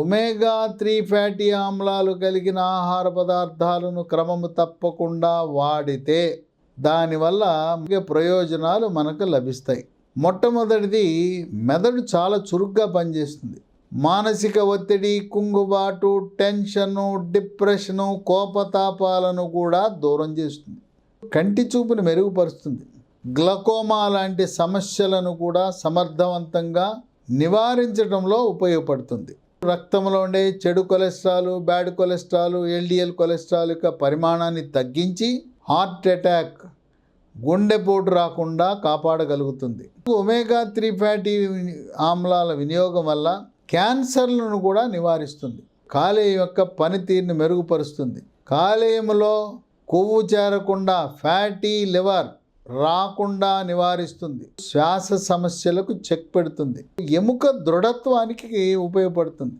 Omega 3 fatty ఆమ్లాలు కలిగిన ఆహార పదార్థాలను క్రమము తప్పకుండా వాడితే దానివల్ల ముఖ్య ప్రయోజనాలు మనకు లభిస్తాయి. మొట్టమొదటిది, మెదడు చాలా చురుగ్గా పనిచేస్తుంది. మానసిక ఒత్తిడి, కుంగుబాటు, టెన్షను, డిప్రెషను, కోపతాపాలను కూడా దూరం చేస్తుంది. కంటి చూపును మెరుగుపరుస్తుంది. గ్లకోమా లాంటి సమస్యలను కూడా సమర్థవంతంగా నివారించడంలో ఉపయోగపడుతుంది. రక్తంలో ఉండే చెడు cholesterol, bad cholesterol, LDL cholesterol యొక్క పరిమాణాన్ని తగ్గించి హార్ట్ అటాక్, గుండెపోటు రాకుండా కాపాడగలుగుతుంది. ఒమేగా 3 ఫ్యాటీ ఆమ్లాల వినియోగం వల్ల క్యాన్సర్లను కూడా నివారిస్తుంది. కాలేయం యొక్క పనితీరుని మెరుగుపరుస్తుంది. కాలేయంలో కొవ్వు చేరకుండా ఫ్యాటీ లివర్ రాకుండా నివారిస్తుంది. శ్వాస సమస్యలకు చెక్ పెడుతుంది. ఎముక దృఢత్వానికి ఉపయోగపడుతుంది.